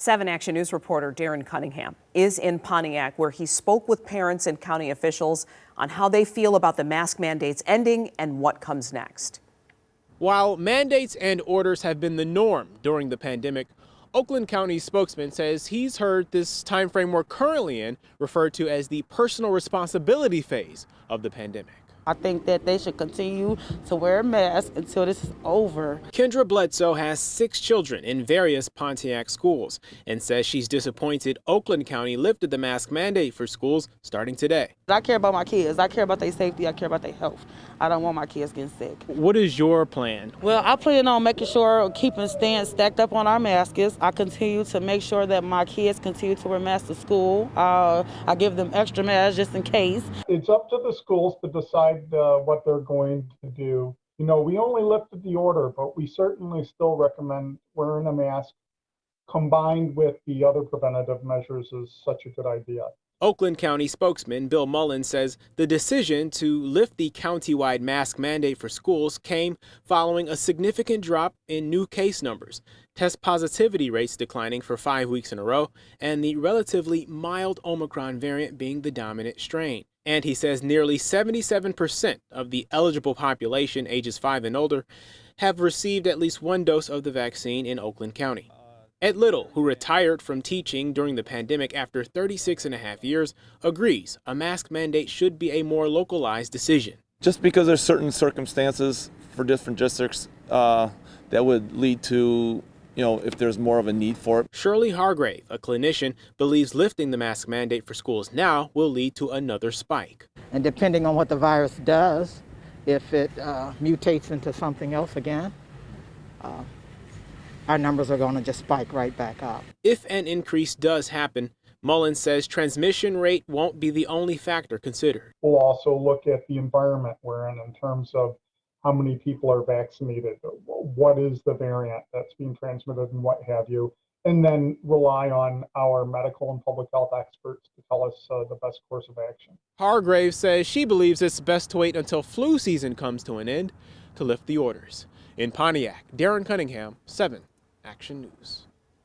7 Action News reporter Darren Cunningham is in Pontiac, where he spoke with parents and county officials on how they feel about the mask mandates ending and what comes next. While mandates and orders have been the norm during the pandemic, Oakland County spokesman says he's heard this time frame we're currently in referred to as the personal responsibility phase of the pandemic. I think that they should continue to wear a mask until this is over. Kendra Bledsoe has 6 children in various Pontiac schools and says she's disappointed Oakland County lifted the mask mandate for schools starting today. I care about my kids. I care about their safety. I care about their health. I don't want my kids getting sick. What is your plan? Well, I plan on making sure keeping stands stacked up on our masks. I continue to make sure that my kids continue to wear masks to school. I give them extra masks just in case. It's up to the schools to decide what they're going to do. You know, we only lifted the order, but we certainly still recommend wearing a mask combined with the other preventative measures is such a good idea. Oakland County spokesman Bill Mullen says the decision to lift the countywide mask mandate for schools came following a significant drop in new case numbers, test positivity rates declining for 5 weeks in a row, and the relatively mild Omicron variant being the dominant strain. And he says nearly 77% of the eligible population ages 5 and older have received at least 1 dose of the vaccine in Oakland County. Ed Little, who retired from teaching during the pandemic after 36.5 years, agrees a mask mandate should be a more localized decision. Just because there's certain circumstances for different districts that would lead to, if there's more of a need for it. Shirley Hargrave, a clinician, believes lifting the mask mandate for schools now will lead to another spike. And depending on what the virus does, if it mutates into something else again, our numbers are going to just spike right back up. If an increase does happen, Mullen says transmission rate won't be the only factor considered. We'll also look at the environment we're in terms of how many people are vaccinated, what is the variant that's being transmitted and what have you, and then rely on our medical and public health experts to tell us the best course of action. Hargrave says she believes it's best to wait until flu season comes to an end to lift the orders. In Pontiac, Darren Cunningham, 7 Action News.